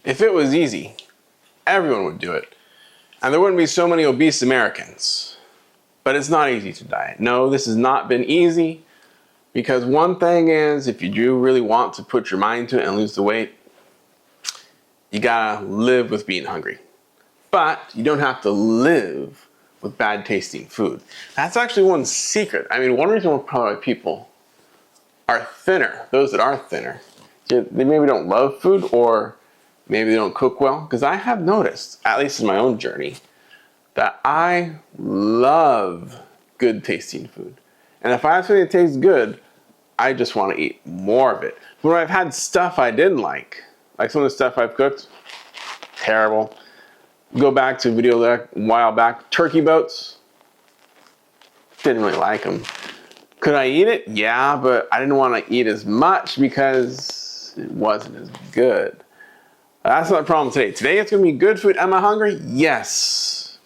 If it was easy, everyone would do it. And there wouldn't be so many obese Americans. But it's not easy to diet. No, this has not been easy. Because one thing is, if you do really want to put your mind to it and lose the weight, you gotta live with being hungry. But you don't have to live with bad tasting food. That's actually one secret. I mean, one reason why probably people are thinner, those that are thinner, they maybe don't love food or maybe they don't cook well. Because I have noticed, at least in my own journey, that I love good tasting food. And if I have something that tastes good, I just want to eat more of it. But when I've had stuff I didn't like some of the stuff I've cooked, terrible. Go back to a video a while back, turkey boats, didn't really like them. Could I eat it? Yeah, but I didn't want to eat as much because it wasn't as good. That's not the problem today. Today it's going to be good food. Am I hungry? Yes,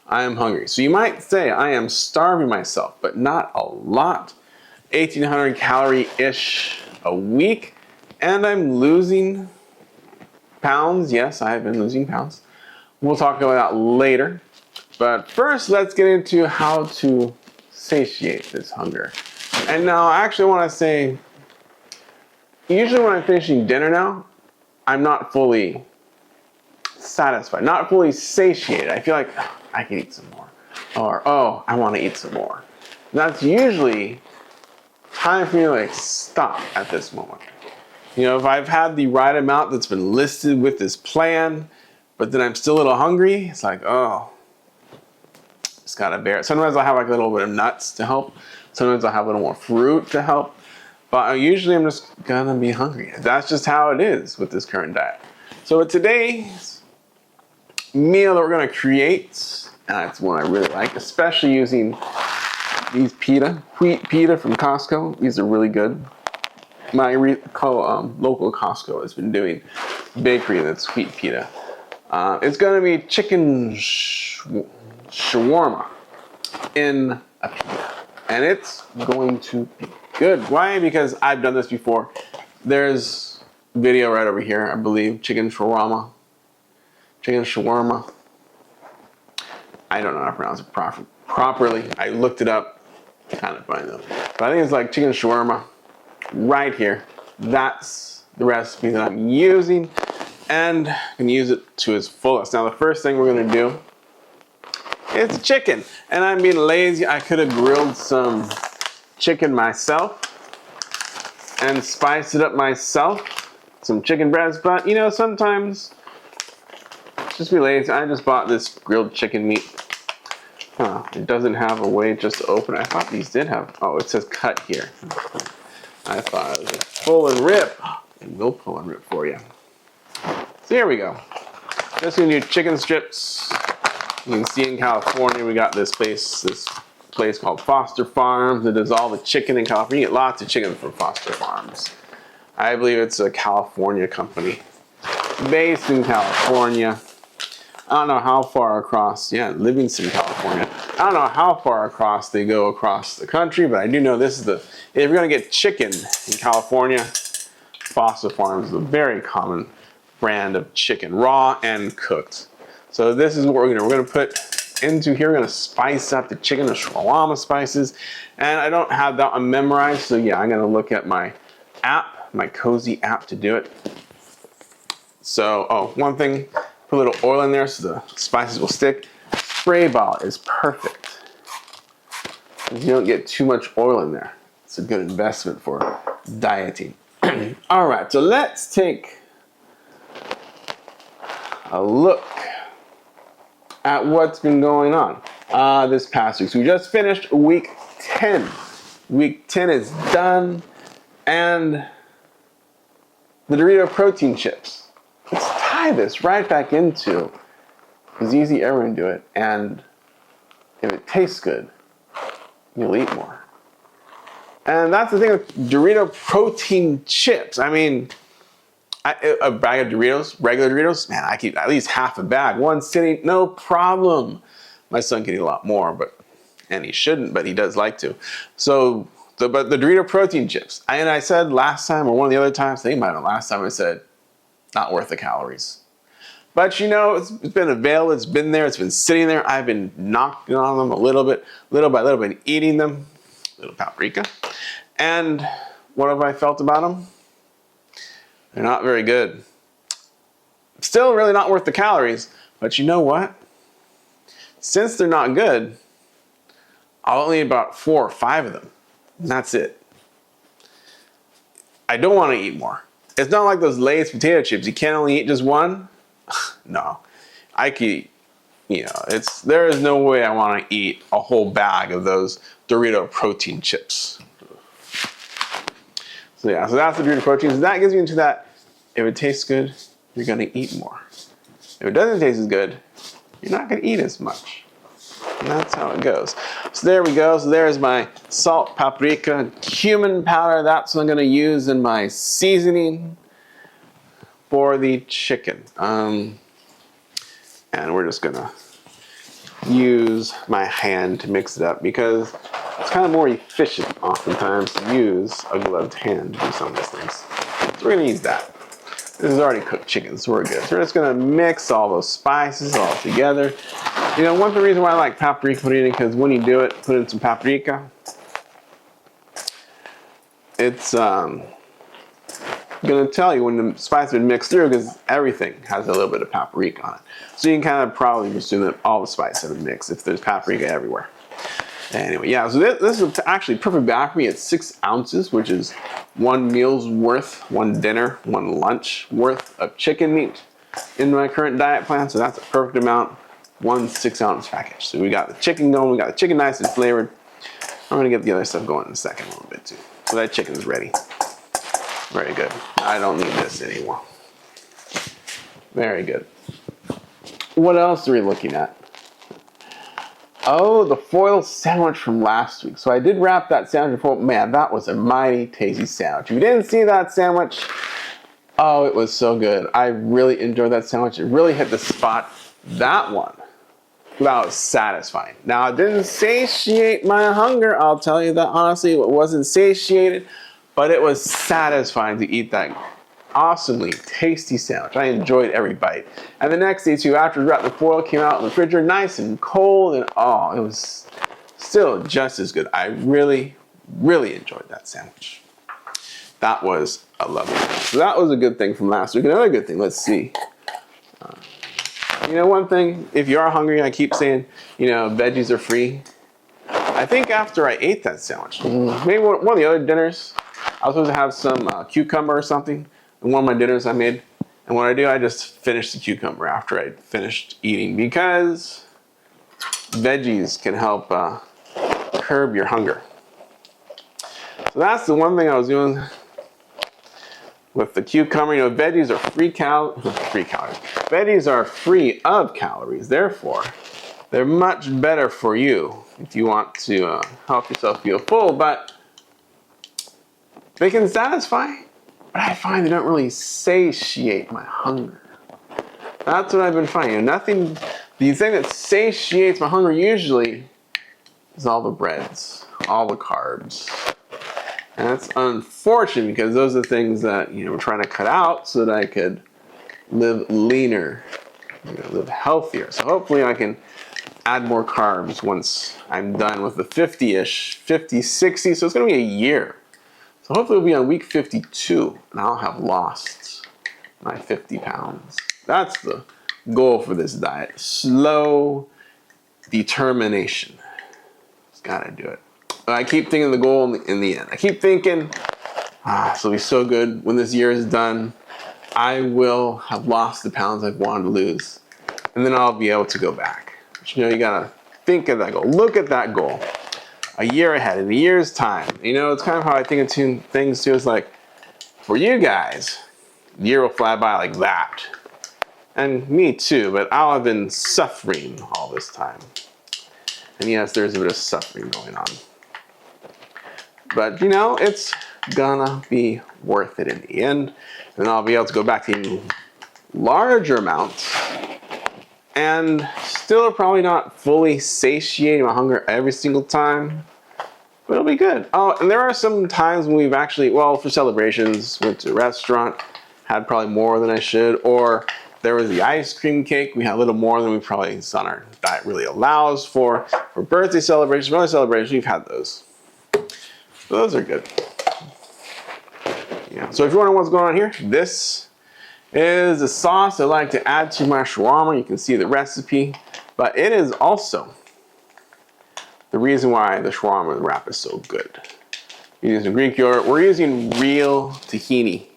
I am hungry. So you might say I am starving myself, but not a lot. 1,800 calorie-ish a week, and I'm losing pounds. Yes, I have been losing pounds. We'll talk about that later. But first, let's get into how to satiate this hunger. And now, I actually want to say, usually when I'm finishing dinner now, I'm not fully satisfied, not fully satiated. I feel like I can eat some more. Or, oh, I want to eat some more. That's usually time for me to like stop at this moment. You know, if I've had the right amount that's been listed with this plan, but then I'm still a little hungry, it's like, oh, just gotta bear it. Sometimes I'll have like a little bit of nuts to help. Sometimes I'll have a little more fruit to help. But usually I'm just gonna be hungry. That's just how it is with this current diet. So today's meal that we're gonna create, and it's one I really like, especially using these pita, wheat pita from Costco. These are really good. My local Costco has been doing bakery that's wheat pita. It's going to be chicken shawarma in a pita. And it's going to be good. Why? Because I've done this before. There's a video right over here, I believe. Chicken shawarma. Chicken shawarma. I don't know how to pronounce it properly. I looked it up. Kind of funny though. But I think it's like chicken shawarma. Right here. That's the recipe that I'm using. And I can use it to its fullest. Now the first thing we're going to do is chicken. And I'm being lazy. I could have grilled some chicken myself and spiced it up myself. Some chicken breasts. But you know, sometimes just be lazy. I just bought this grilled chicken meat. It doesn't have a way just to open it. I thought these did have, oh, it says cut here. I thought it was a pull and rip. It will pull and rip for you. So here we go. Just gonna do chicken strips. You can see in California we got this place called Foster Farms that does all the chicken in California. You get lots of chicken from Foster Farms. I believe it's a California company based in California. I don't know how far across, Livingston, California. I don't know how far across they go across the country, but I do know this is if you're gonna get chicken in California, Foster Farms is a very common brand of chicken, raw and cooked. So this is what we're gonna put into here. We're gonna spice up the chicken with shawarma spices. And I don't have that one memorized, so yeah, I'm gonna look at my app, my Cozy app to do it. So, one thing, put a little oil in there so the spices will stick. Spray bottle is perfect. You don't get too much oil in there. It's a good investment for dieting. All right, so let's take a look at what's been going on this past week. So we just finished week 10. Week 10 is done, and the Dorito protein chips. Let's tie this right back into, it's easy, everyone do it, and if it tastes good, you'll eat more. And that's the thing with Dorito protein chips. I mean, a bag of Doritos, regular Doritos, man, I keep at least half a bag. One sitting, no problem. My son can eat a lot more, and he shouldn't, but he does like to. So, but the Dorito protein chips, and I said last time, or one of the other times, I think it might have been last time, I said, not worth the calories. But you know, it's been available, it's been there, it's been sitting there. I've been knocking on them a little bit, little by little, been eating them. Little paprika. And what have I felt about them? They're not very good. Still really not worth the calories, but you know what? Since they're not good, I'll only eat about 4 or 5 of them. And that's it. I don't want to eat more. It's not like those Lay's potato chips. You can't only eat just one. No. I could eat, you know, there is no way I want to eat a whole bag of those Dorito protein chips. So yeah, so that's the Dorito protein. So that gets you into that. If it tastes good, you're going to eat more. If it doesn't taste as good, you're not going to eat as much. And that's how it goes. So there we go. So there's my salt, paprika, cumin powder. That's what I'm going to use in my seasoning for the chicken. And we're just going to use my hand to mix it up because it's kind of more efficient oftentimes to use a gloved hand to do some of these things. So we're going to use that. This is already cooked chicken, so we're good. So we're just going to mix all those spices all together. You know, one of the reasons why I like paprika put it in, because when you do it, put in some paprika, it's going to tell you when the spices are mixed through, because everything has a little bit of paprika on it. So you can kind of probably assume that all the spices are mixed if there's paprika everywhere. Anyway, yeah, so this is actually perfect bag for me. It's 6 ounces, which is 1 meal's worth, 1 dinner, 1 lunch worth of chicken meat in my current diet plan. So that's a perfect amount, 1 6-ounce package. So we got the chicken going, we got the chicken nice and flavored. I'm gonna get the other stuff going in a second a little bit too. So that chicken is ready. Very good. I don't need this anymore. Very good. What else are we looking at? Oh, the foil sandwich from last week. So I did wrap that sandwich in foil. Man, that was a mighty tasty sandwich. If you didn't see that sandwich, oh, it was so good. I really enjoyed that sandwich. It really hit the spot. That one, that was satisfying. Now, it didn't satiate my hunger. I'll tell you that honestly. It wasn't satiated, but it was satisfying to eat that awesomely tasty sandwich. I enjoyed every bite. And the next day too, after the foil came out in the refrigerator, nice and cold, and oh, it was still just as good. I really, really enjoyed that sandwich. That was a lovely one. So that was a good thing from last week. Another good thing, let's see. You know, one thing, if you are hungry, I keep saying, you know, veggies are free. I think after I ate that sandwich, maybe one of the other dinners, I was supposed to have some cucumber or something. And one of my dinners I made, and what I do, I just finish the cucumber after I finished eating because veggies can help curb your hunger. So that's the one thing I was doing with the cucumber. You know, veggies are free calories. Veggies are free of calories. Therefore, they're much better for you if you want to help yourself feel full. But they can satisfy. But I find they don't really satiate my hunger. That's what I've been finding. Nothing, the thing that satiates my hunger usually is all the breads, all the carbs. And that's unfortunate because those are the things that, you know, we're trying to cut out so that I could live leaner, you know, live healthier. So hopefully I can add more carbs once I'm done with the 50-ish, 50, 60. So it's going to be a year. So hopefully we'll be on week 52 and I'll have lost my 50 pounds. That's the goal for this diet. Slow determination. Just gotta do it. But I keep thinking the goal in the end. I keep thinking, this will be so good when this year is done. I will have lost the pounds I've wanted to lose. And then I'll be able to go back. But you know, you gotta think of that goal. Look at that goal. A year ahead, in a year's time. You know, it's kind of how I think of things too. It's like, for you guys, the year will fly by like that. And me too, but I'll have been suffering all this time. And yes, there's a bit of suffering going on. But you know, it's gonna be worth it in the end. And I'll be able to go back to eating larger amounts and still probably not fully satiating my hunger every single time, but it'll be good. Oh, and there are some times when we've actually, well, for celebrations, went to a restaurant, had probably more than I should, or There was the ice cream cake. We had a little more than we probably on our diet really allows for. For birthday celebrations, for other celebrations, we've had those. Those are good. Yeah. So if you're wondering what's going on here, this is the sauce I like to add to my shawarma. You can see the recipe, but it is also the reason why the shawarma wrap is so good. You're using Greek yogurt. We're using real tahini.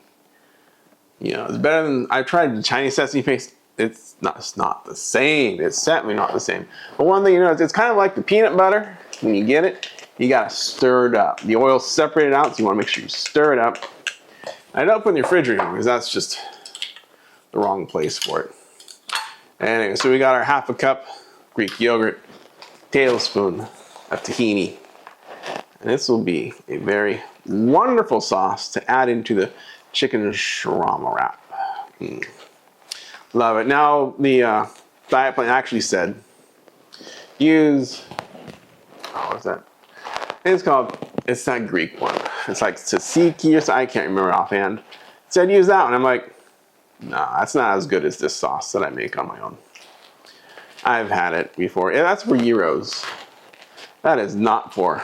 You know, it's better than, I tried the Chinese sesame paste. It's not the same. It's certainly not the same. But one thing you know, it's kind of like the peanut butter. When you get it, you gotta stir it up. The oil's separated out, so you wanna make sure you stir it up. I don't put in the refrigerator because that's just the wrong place for it. Anyway, so we got our half a cup Greek yogurt, tablespoon of tahini. And this will be a very wonderful sauce to add into the chicken shawarma wrap. Love it. Now, the diet plan actually said use, what's that? It's that Greek one. It's like tzatziki or something. I can't remember offhand. It said use that one. I'm like, nah, that's not as good as this sauce that I make on my own. I've had it before. Yeah, that's for gyros. That is not for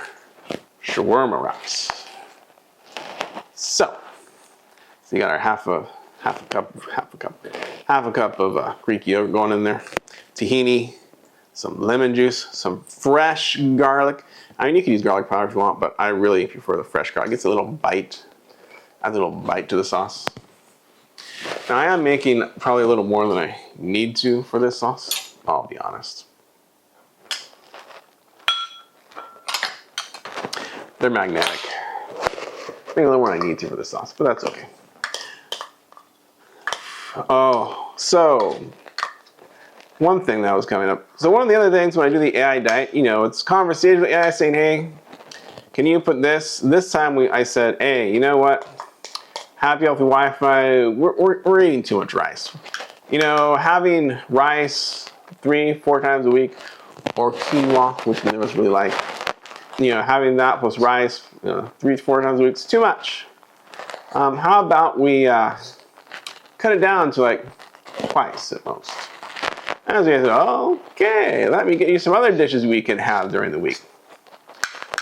shawarma wraps. So you got our half a cup of Greek yogurt going in there, tahini, some lemon juice, some fresh garlic. I mean, you can use garlic powder if you want, but I really prefer the fresh garlic. It gets a little bite, adds a little bite to the sauce. Now I am making probably a little more than I need to for this sauce, I'll be honest. They're magnetic. Maybe a little more than I need to for this sauce, but that's okay. Oh, so one thing that was coming up. So one of the other things when I do the AI diet, you know, it's conversation with AI saying, hey, can you put this? This time I said, hey, you know what? Happy Healthy Wi-Fi, we're eating too much rice. You know, having rice 3-4 times a week, or quinoa, which none of us really like, you know, having that plus rice 3-4 times a week is too much. How about we cut it down to like twice at most? And so I said, okay, let me get you some other dishes we can have during the week.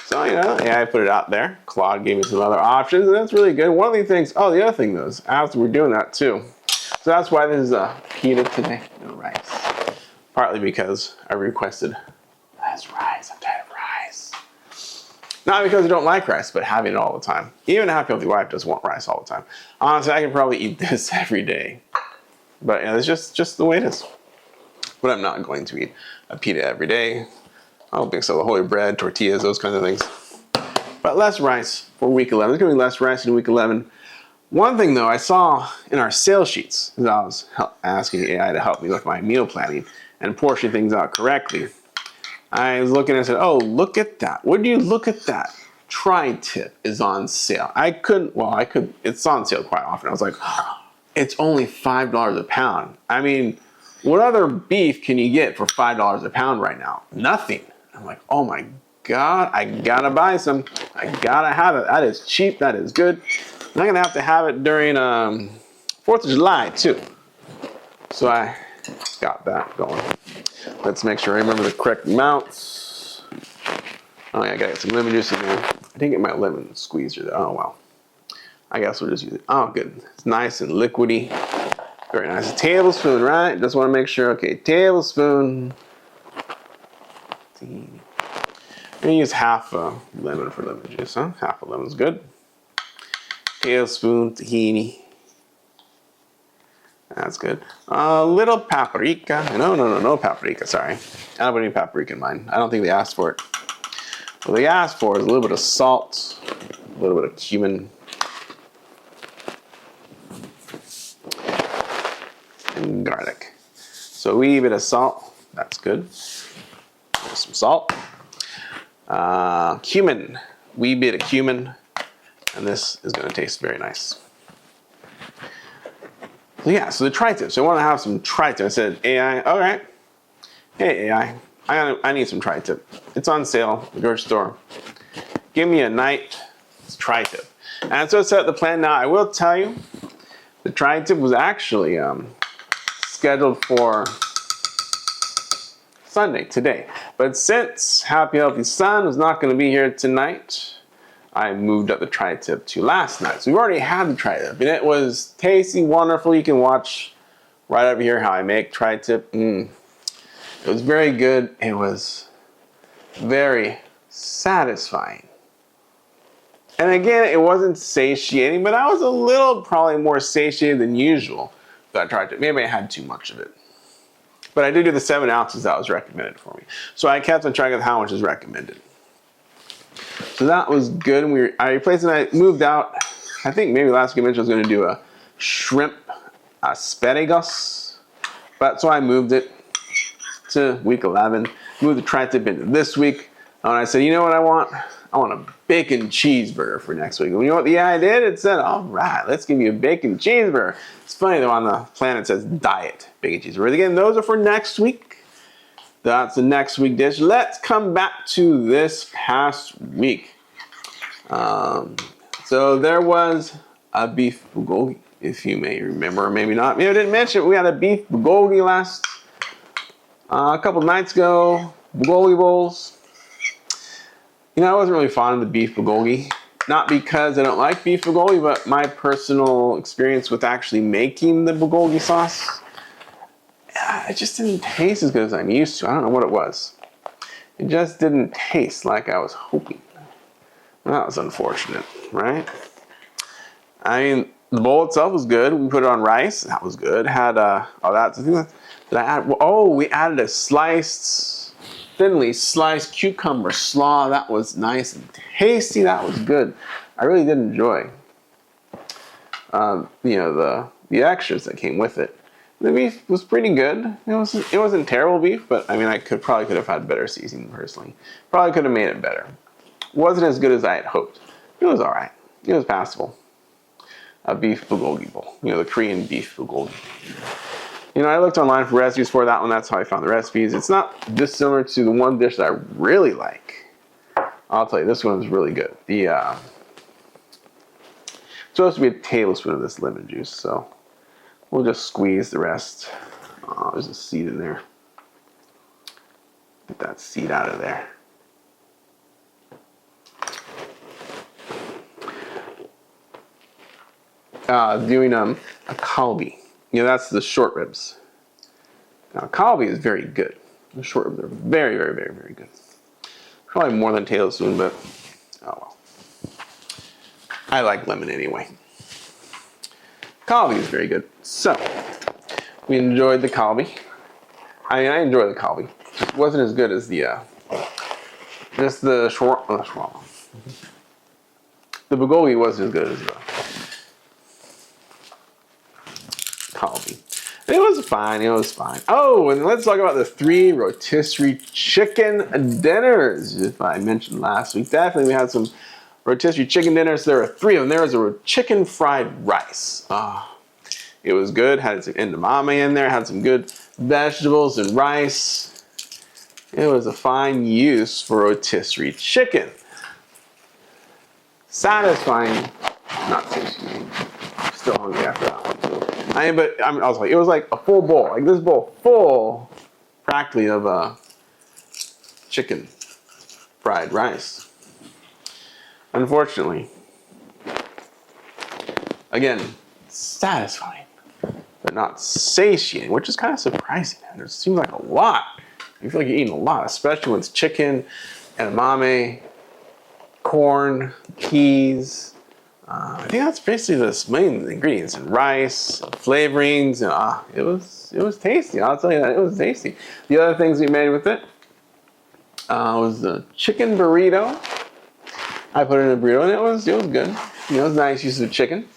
So, you know, yeah, I put it out there. Claude gave me some other options, and that's really good. One of the things, the other thing though, is after we're doing that too. So that's why this is a pita today, no rice. Partly because I requested less rice. I'm tired of rice. Not because I don't like rice, but having it all the time. Even a happy healthy wife doesn't want rice all the time. Honestly, I can probably eat this every day. But yeah, it's just the way it is. But I'm not going to eat a pita every day. I don't think so. The holy bread, tortillas, those kinds of things. But less rice for week 11. There's going to be less rice in week 11. One thing though, I saw in our sales sheets, as I was asking AI to help me with my meal planning and portioning things out correctly, I was looking and I said, oh, look at that. Would you look at that? Tri-tip is on sale. It's on sale quite often. I was like, it's only $5 a pound. I mean, what other beef can you get for $5 a pound right now? Nothing. I'm like, oh my God, I gotta buy some. I gotta have it. That is cheap, that is good. I'm gonna have to have it during 4th of July too. So I got that going. Let's make sure I remember the correct amounts. Oh yeah, I gotta get some lemon juice in there. I didn't get my lemon squeezer though. Oh well. I guess we'll just use it. Oh good. It's nice and liquidy. Very nice. A tablespoon, right? Just want to make sure. Okay, tablespoon. I'm gonna use half a lemon for lemon juice, huh? Half a lemon's good. Tablespoon tahini. That's good. A little paprika. No paprika, sorry. I don't put any paprika in mine. I don't think they asked for it. What they asked for is a little bit of salt, a little bit of cumin, and garlic. So a wee bit of salt. That's good. There's some salt. Cumin. Wee bit of cumin. And this is going to taste very nice. So yeah, so the tri-tip. So I want to have some tri-tip. I said, AI, all right. Hey AI, I need some tri-tip. It's on sale at the grocery store. Give me a night tri-tip. And so I set up the plan now. I will tell you, the tri-tip was actually scheduled for Sunday, today. But since Happy Healthy Son was not going to be here tonight, I moved up the tri-tip to last night. So we've already had the tri-tip, and it was tasty, wonderful. You can watch right over here how I make tri-tip. It was very good. It was very satisfying. And again, it wasn't satiating, but I was a little probably more satiated than usual that I tried to. Maybe I had too much of it. But I did do the 7 ounces that was recommended for me. So I kept on track of how much is recommended. So that was good. I replaced it. I moved out. I think maybe last week I mentioned I was going to do a shrimp asparagus. But so I moved it to week 11. Moved the tri-tip into this week. And I said, you know what I want? I want a bacon cheeseburger for next week. And you know what the AI did? It said, all right, let's give you a bacon cheeseburger. It's funny though, on the plan it says diet bacon cheeseburger. Again, those are for next week. That's the next week dish. Let's come back to this past week. So there was a beef bulgogi, if you may remember, or maybe not. Maybe I didn't mention it. We had a beef bulgogi last a couple nights ago. Bulgogi bowls. You know, I wasn't really fond of the beef bulgogi. Not because I don't like beef bulgogi, but my personal experience with actually making the bulgogi sauce, it just didn't taste as good as I'm used to. I don't know what it was. It just didn't taste like I was hoping. Well, that was unfortunate, right? I mean, the bowl itself was good. We put it on rice. That was good. Had that's the thing that I add. Oh, we added a thinly sliced cucumber slaw. That was nice and tasty. That was good. I really did enjoy, the extras that came with it. The beef was pretty good. It wasn't terrible beef, but I mean, I probably could have had better seasoning personally. Probably could have made it better. Wasn't as good as I had hoped. It was all right. It was passable. A beef bulgogi bowl. The Korean beef bulgogi. I looked online for recipes for that one. That's how I found the recipes. It's not dissimilar to the one dish that I really like. I'll tell you, this one is really good. It's supposed to be a tablespoon of this lemon juice, so we'll just squeeze the rest. Oh, there's a seed in there. Get that seed out of there. Doing a kalbi. That's the short ribs. Now, kalbi is very good. The short ribs are very, very, very, very good. Probably more than a tablespoon, but oh well. I like lemon anyway. Kalbi is very good. So, we enjoyed the kalbi. I mean, I enjoyed the kalbi. It wasn't as good as the shawarma. The bulgogi wasn't as good as the kalbi. It was fine. It was fine. Oh, and let's talk about the 3 rotisserie chicken dinners. If I mentioned last week, definitely we had some rotisserie chicken dinners. There were 3 of them. There was a chicken fried rice. It was good. Had some edamame in there. Had some good vegetables and rice. It was a fine use for rotisserie chicken. Satisfying, not tasty. Still hungry after that one too. I was like, it was like a full bowl, like this bowl full, practically of chicken fried rice. Unfortunately, again, satisfying, but not satiating, which is kind of surprising. It seems like a lot. You feel like you're eating a lot, especially when it's chicken, edamame, corn, peas. I think that's basically the main ingredients, and rice, and flavorings. It was tasty. I'll tell you that, it was tasty. The other things we made with it was the chicken burrito. I put it in a burrito, and it was good. It was nice use of chicken.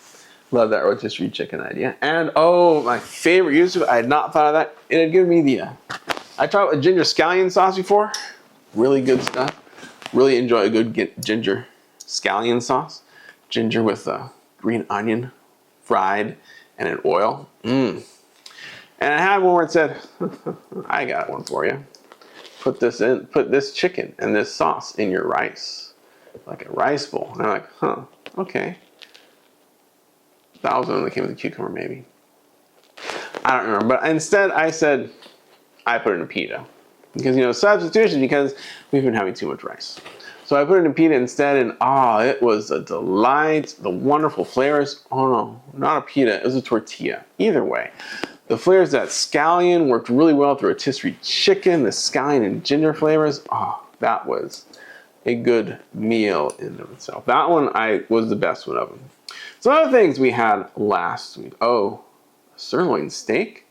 Love that rotisserie chicken idea. And my favorite use of it, I had not thought of that. It had given me I tried it with ginger scallion sauce before. Really good stuff. Really enjoy a good ginger scallion sauce. Ginger with green onion, fried, and in oil. And I had one where it said, I got one for you. Put this chicken and this sauce in your rice. Like a rice bowl. And I'm like, okay. That was the one that came with the cucumber, maybe. I don't remember, but instead I said I put it in a pita. Because, you know, substitution, because we've been having too much rice. So I put it in a pita instead, and it was a delight. The wonderful flavors. Oh no, not a pita, it was a tortilla. Either way, the flavors, that scallion worked really well with the rotisserie chicken, the scallion and ginger flavors. Oh, that was a good meal in of itself. That one was the best one of them. Some other things we had last week. Oh, sirloin steak.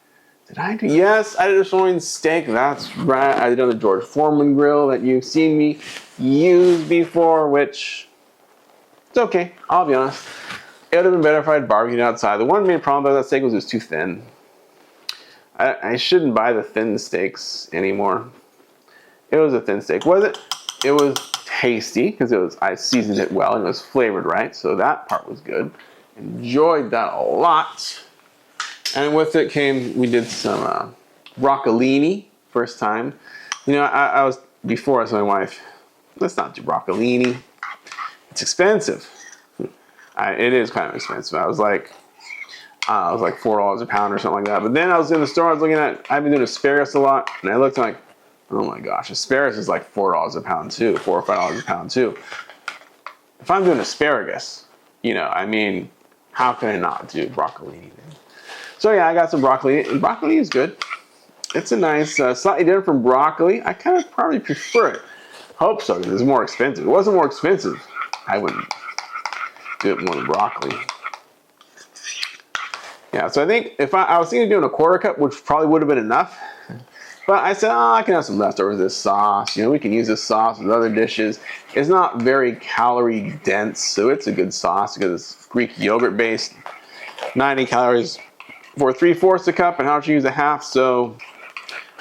Did I do? Yes, I did a sirloin steak. That's right. I did on the George Foreman grill that you've seen me use before, which it's okay. I'll be honest. It would have been better if I had barbecued outside. The one main problem about that steak was it was too thin. I shouldn't buy the thin steaks anymore. It was a thin steak. Was it? It was tasty because I seasoned it well and it was flavored right. So that part was good. Enjoyed that a lot. And with it we did some broccolini, first time. You know, I was told my wife, let's not do broccolini. It's expensive. It is kind of expensive. I was like $4 a pound or something like that. But then I was in the store, I've been doing asparagus a lot, and I looked like, oh my gosh, asparagus is like $4 a pound too, $4 or $5 a pound too. If I'm doing asparagus, you know, I mean, how can I not do broccolini? So yeah, I got some broccoli, and broccoli is good. It's a nice, slightly different from broccoli. I kind of probably prefer it. Hope so, because it's more expensive. If it wasn't more expensive, I wouldn't do it more than broccoli. Yeah, so I think if I was thinking of doing a quarter cup, which probably would have been enough. But I said, I can have some leftovers of this sauce. You know, we can use this sauce with other dishes. It's not very calorie dense, so it's a good sauce because it's Greek yogurt based. 90 calories for 3/4 a cup, and how much you use a half, so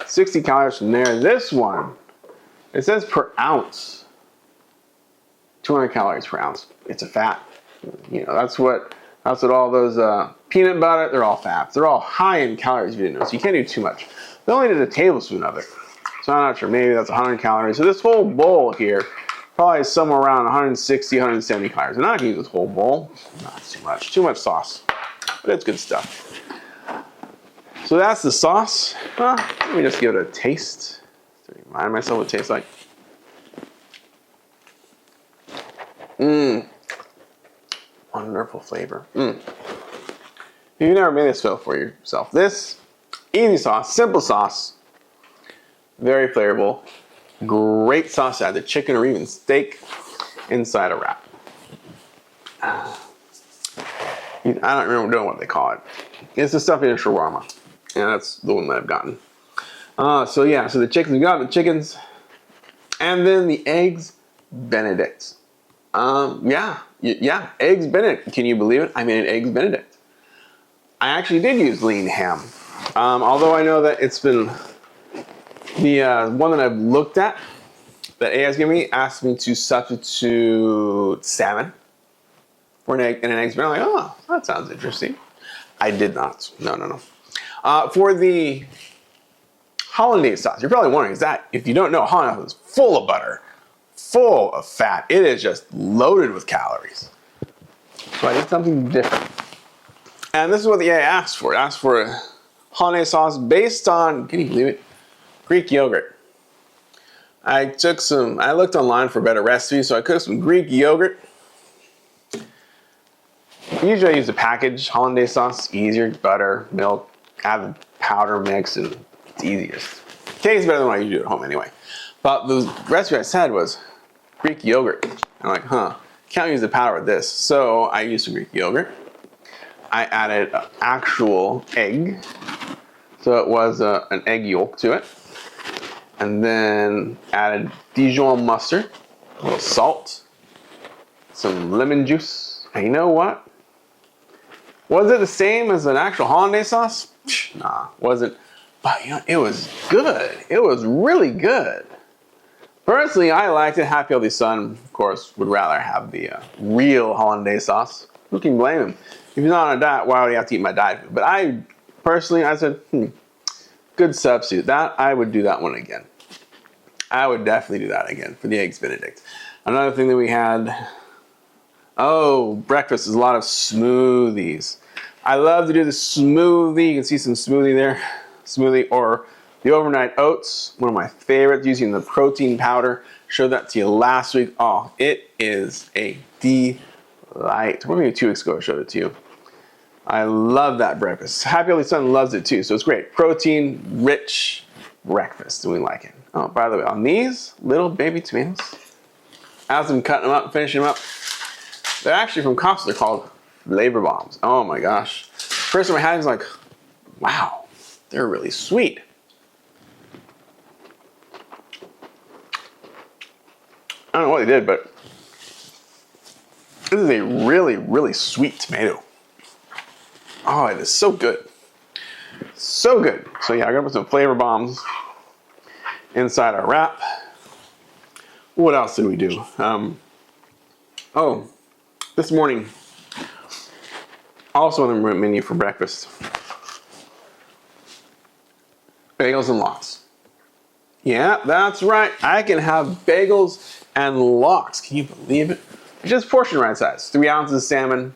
60 calories from there. This one, it says per ounce, 200 calories per ounce. It's a fat. You know, that's what all those peanut butter, they're all fats. They're all high in calories, if you didn't know, so you can't do too much. They only did a tablespoon of it, so I'm not sure. Maybe that's 100 calories. So this whole bowl here probably is somewhere around 160, 170 calories. And I can use this whole bowl. Not too much sauce, but it's good stuff. So that's the sauce. Let me just give it a taste to remind myself what it tastes like. Wonderful flavor. If you've never made this for yourself, this easy sauce, simple sauce, very flavorful, great sauce to add to chicken or even steak inside a wrap. I don't remember what they call it. It's the stuff in shawarma. And that's the one that I've gotten. So the chickens, we got the chickens. And then the eggs Benedict. Eggs Benedict. Can you believe it? I made an eggs Benedict. I actually did use lean ham. Although I know that it's been the one that I've looked at that AI's given me asked me to substitute salmon for an egg and an eggs Benedict. I'm like, oh, that sounds interesting. I did not. No. For the hollandaise sauce, you're probably wondering, if you don't know, hollandaise is full of butter, full of fat. It is just loaded with calories. So I did something different. And this is what the AI asked for. It asked for a hollandaise sauce based on, can you believe it, Greek yogurt. I looked online for better recipes, so I cooked some Greek yogurt. Usually I use a packaged hollandaise sauce, easier, butter, milk, add the powder mix, and it's easiest. Tastes better than what I usually do at home anyway. But the recipe I said was Greek yogurt. I'm like, can't use the powder with this. So I used some Greek yogurt. I added an actual egg. So it was an egg yolk to it. And then added Dijon mustard, a little salt, some lemon juice. And you know what? Was it the same as an actual hollandaise sauce? Nah, wasn't. But you know, it was good. It was really good. Personally, I liked it. Happy Healthy Son, of course, would rather have the real hollandaise sauce. Who can blame him? If he's not on a diet, why would he have to eat my diet food? But I said, good substitute. I would do that one again. I would definitely do that again for the eggs Benedict. Another thing that we had, breakfast is a lot of smoothies. I love to do the smoothie. You can see some smoothie there. Smoothie or the overnight oats. One of my favorites, using the protein powder. Showed that to you last week. Oh, it is a delight. Or maybe 2 weeks ago I showed it to you. I love that breakfast. Happy Only Son loves it too. So it's great. Protein rich breakfast. And we like it. Oh, by the way, on these little baby tomatoes, as I'm cutting them up, finishing them up, they're actually from Costco. They're called Flavor Bombs. Oh my gosh. First time I had them, I was like, wow, they're really sweet. I don't know what they did, but this is a really, really sweet tomato. Oh, it is so good. So good. So yeah, I'm gonna put some Flavor Bombs inside our wrap. What else did we do? Oh, this morning, also on the menu for breakfast, bagels and lox. Yeah, that's right. I can have bagels and lox. Can you believe it? Just portion right size. 3 ounces of salmon,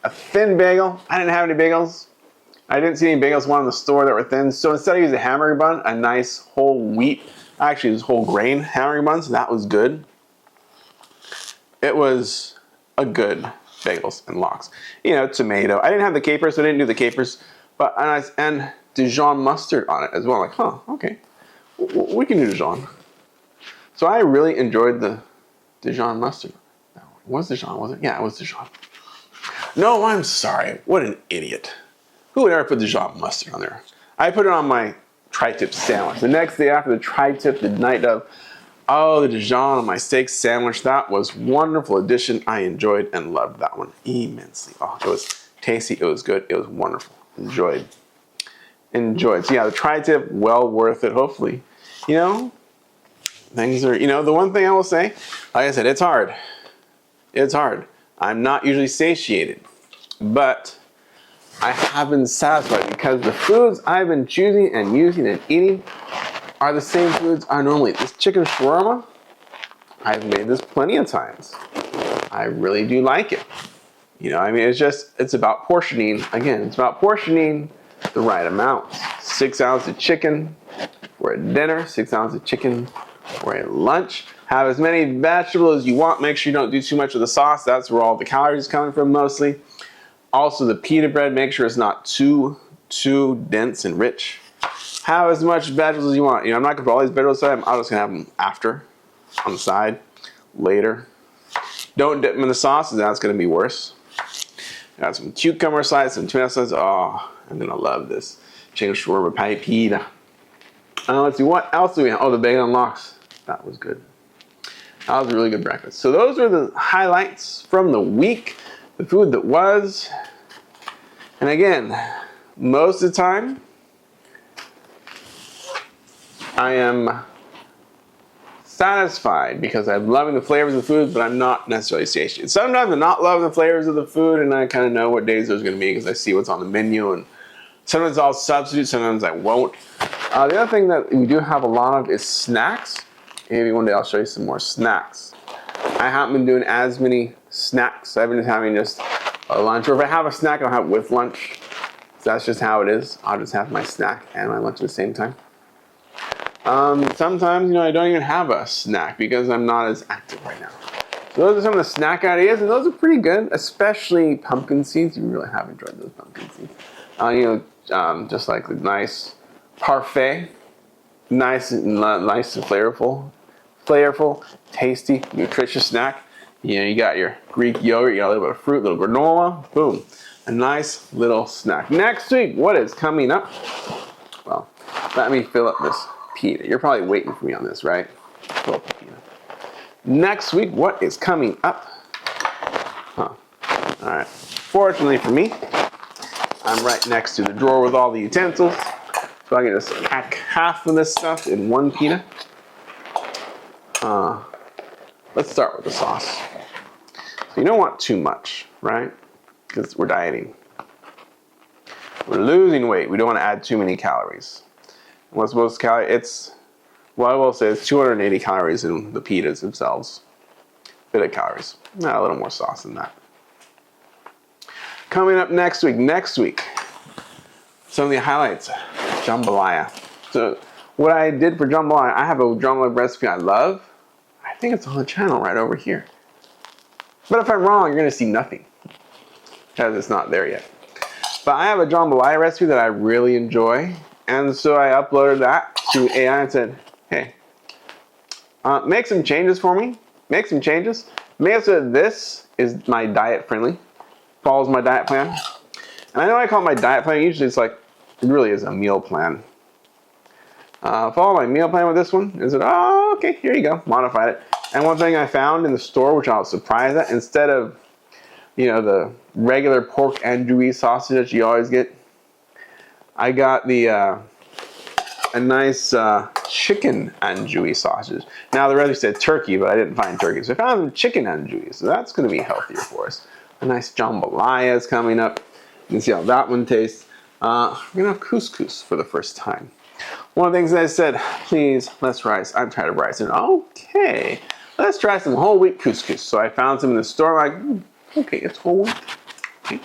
a thin bagel. I didn't have any bagels. I didn't see any bagels one in the store that were thin. So instead I used a hamburger bun, a nice whole wheat, actually it was whole grain hamburger bun, so that was good. It was a good bagels and lox. You know, tomato. I didn't have the capers, so I didn't do the capers, but and Dijon mustard on it as well. Like, huh, okay, we can do Dijon. So I really enjoyed the Dijon mustard. Was Dijon? Was it? Yeah, it was Dijon. No, I'm sorry. What an idiot. Who would ever put Dijon mustard on there? I put it on my tri-tip sandwich. The next day after the tri-tip, the night of, oh, the Dijon on my steak sandwich. That was a wonderful addition. I enjoyed and loved that one immensely. Oh, it was tasty. It was good. It was wonderful. Enjoyed. So yeah, the tri-tip, well worth it, hopefully. You know, things are, you know, the one thing I will say, like I said, it's hard. It's hard. I'm not usually satiated, but I have been satisfied because the foods I've been choosing and using and eating are the same foods I normally eat. This chicken shawarma, I've made this plenty of times. I really do like it. You know, I mean, it's about portioning. Again, it's about portioning the right amount. 6 ounces of chicken for a dinner, 6 ounces of chicken for a lunch. Have as many vegetables as you want. Make sure you don't do too much of the sauce. That's where all the calories are coming from mostly. Also, the pita bread, make sure it's not too dense and rich. Have as much vegetables as you want. You know, I'm not gonna put all these vegetables aside. I'm just gonna have them after, on the side, later. Don't dip them in the sauce, and that's gonna be worse. Got some cucumber slices, some tomato slices. Oh, I'm gonna love this. Chicken shawarma pie pita. Let's see, what else do we have? Oh, the bagel and lox. That was good. That was a really good breakfast. So those were the highlights from the week. The food that was. And again, most of the time, I am satisfied because I'm loving the flavors of the food, but I'm not necessarily satiated. Sometimes I'm not loving the flavors of the food, and I kind of know what days there's going to be because I see what's on the menu, and sometimes I'll substitute, sometimes I won't. The other thing that we do have a lot of is snacks. Maybe one day I'll show you some more snacks. I haven't been doing as many snacks. I've been having just a lunch, or if I have a snack, I'll have it with lunch. So that's just how it is. I'll just have my snack and my lunch at the same time. Sometimes, you know, I don't even have a snack because I'm not as active right now. So those are some of the snack ideas, and those are pretty good, especially pumpkin seeds. You really have enjoyed those pumpkin seeds. You know, just like the nice parfait, nice and flavorful, tasty, nutritious snack. You know, you got your Greek yogurt, you got a little bit of fruit, a little granola, boom. A nice little snack. Next week, what is coming up? Well, let me fill up this pita. You're probably waiting for me on this, right? Fill up the pita. Next week, what is coming up? All right. Fortunately for me, I'm right next to the drawer with all the utensils. So I can just pack half of this stuff in one pita. Let's start with the sauce. So you don't want too much, right? Because we're dieting. We're losing weight. We don't want to add too many calories. What's most calories? Well, I will say it's 280 calories in the pitas themselves. A bit of calories. A little more sauce than that. Coming up next week, some of the highlights, jambalaya. So what I did for jambalaya, I have a jambalaya recipe I love. I think it's on the channel right over here. But if I'm wrong, you're gonna see nothing, because it's not there yet. But I have a jambalaya recipe that I really enjoy, and so I uploaded that to AI and said, hey, make some changes for me. Make some changes. Make it so that this is my diet friendly, follows my diet plan. And I know I call it my diet plan. Usually it's like, it really is a meal plan. Follow my meal plan with this one. Is it, oh, okay, here you go, modified it. And one thing I found in the store, which I was surprised at, instead of, you know, the regular pork andouille sausage that you always get, I got the a nice chicken andouille sausage. Now the recipe said turkey, but I didn't find turkey, so I found some chicken andouille. So that's going to be healthier for us. A nice jambalaya is coming up. You can see how that one tastes. We're gonna have couscous for the first time. One of the things that I said, please, let's rice. I'm tired of rice. And okay, let's try some whole wheat couscous. So I found some in the store. Like, okay, it's whole wheat. Okay.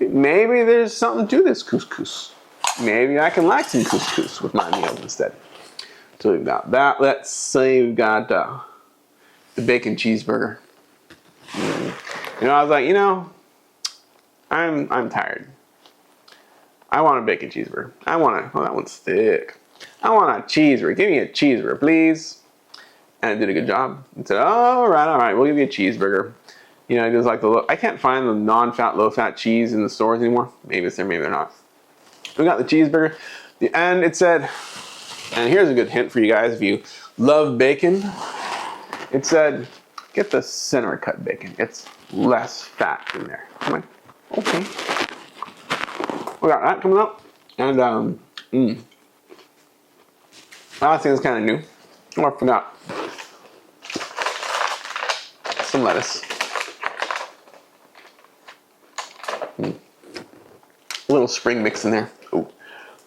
Maybe there's something to this couscous. Maybe I can like some couscous with my meals instead. So we've got that. Let's say we've got the bacon cheeseburger. You know, I was like, you know, I'm tired. I want a bacon cheeseburger. I want a, oh, that one's thick. I want a cheeseburger. Give me a cheeseburger, please. And it did a good job. It said, all right, we'll give you a cheeseburger. You know, it was like I can't find the non-fat, low-fat cheese in the stores anymore. Maybe it's there, maybe they're not. We got the cheeseburger. And it said, and here's a good hint for you guys if you love bacon. It said, get the center cut bacon. It's less fat in there. I'm like, okay. We got that coming up. And last thing is kind of new. Oh, I forgot. Some lettuce. A little spring mix in there. Ooh.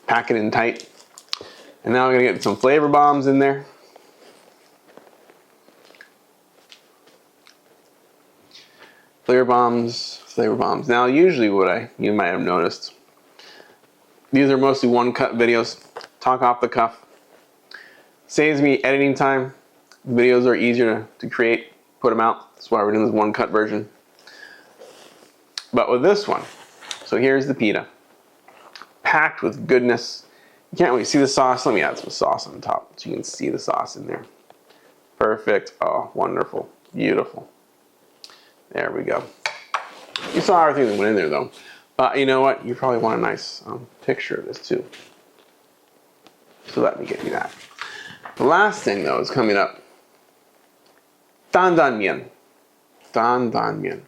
Pack it in tight. And now we're gonna get some flavor bombs in there. Flavor bombs. Now usually you might have noticed, these are mostly one cut videos, talk off the cuff. Saves me editing time. Videos are easier to create, put them out. That's why we're doing this one cut version. But with this one, so here's the pita. Packed with goodness. You can't really see the sauce. Let me add some sauce on top so you can see the sauce in there. Perfect. Oh, wonderful. Beautiful. There we go. You saw everything that went in there though. But you know what? You probably want a nice picture of this too. So let me get you that. The last thing though is coming up. Dandanmyeon. Dandanmyeon.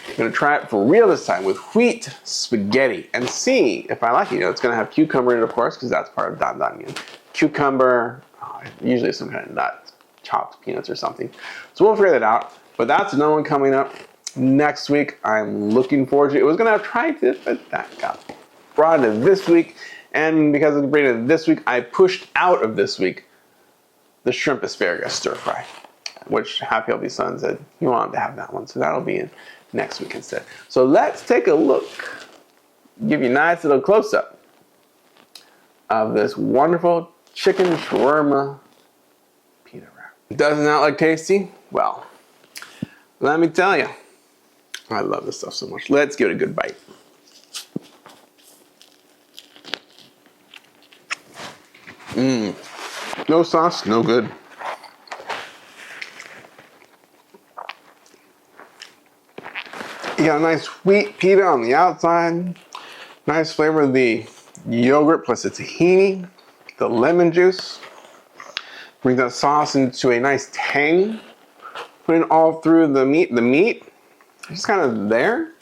I'm going to try it for real this time with wheat spaghetti and see if I like it. You know, it's going to have cucumber in it, of course, because that's part of dandanmyeon. Cucumber, usually some kind of nut, chopped peanuts or something. So we'll figure that out. But that's another one coming up next week. I'm looking forward to it. It was going to have tried it, but that got brought into this week. And because of bringing it this week, I pushed out of this week the shrimp asparagus stir fry, which Happy Healthy Son said he wanted to have that one. So that'll be in next week instead. So let's take a look. Give you a nice little close-up of this wonderful chicken shawarma pita wrap. Doesn't that look tasty? Well, let me tell you, I love this stuff so much. Let's give it a good bite. No sauce, no good. You got a nice wheat pita on the outside. Nice flavor of the yogurt plus the tahini, the lemon juice. Bring that sauce into a nice tang. Putting all through the meat. The meat is just kind of there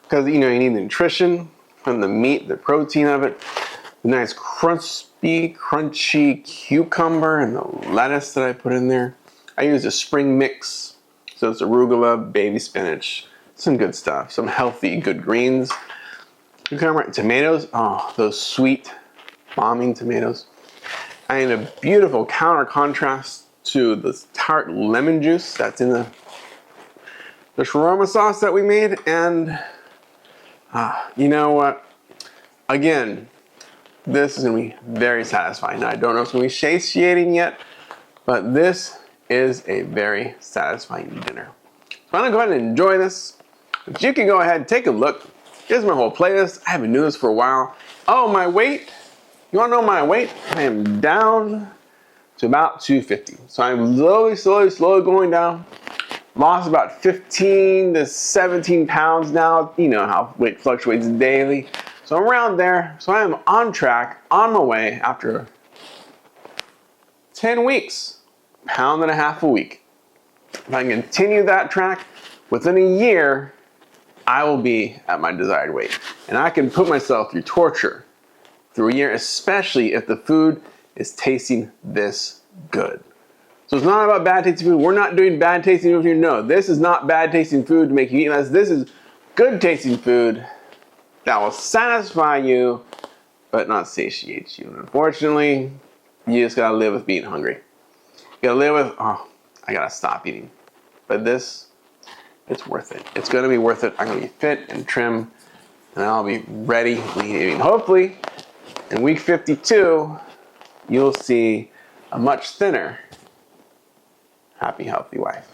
because you know you need the nutrition from the meat, the protein of it. The nice crispy, crunchy cucumber and the lettuce that I put in there. I use a spring mix, so it's arugula, baby spinach. Some good stuff, some healthy, good greens. Cucumber, tomatoes, oh, those sweet, bombing tomatoes. And a beautiful counter contrast to the tart lemon juice that's in the shawarma sauce that we made. And You know what? Again, this is gonna be very satisfying. Now, I don't know if it's gonna be satiating yet, but this is a very satisfying dinner. So I'm gonna go ahead and enjoy this. But you can go ahead and take a look. Here's my whole playlist. I haven't doing this for a while. Oh, my weight. You wanna know my weight? I am down to about 250. So I'm slowly going down. Lost about 15 to 17 pounds now. You know how weight fluctuates daily. So I'm around there. So I am on track, on my way after 10 weeks, pound and a half a week. If I can continue that track, within a year, I will be at my desired weight. And I can put myself through torture through a year, especially if the food is tasting this good. So it's not about bad tasting food. We're not doing bad tasting food here. No, this is not bad tasting food to make you eat less. This is good tasting food that will satisfy you, but not satiate you. And unfortunately, you just gotta live with being hungry. You gotta live with, oh, I gotta stop eating. But this, it's worth it. It's gonna be worth it. I'm gonna be fit and trim, and I'll be ready to eat. Hopefully, in week 52, you'll see a much thinner, happy, healthy wife.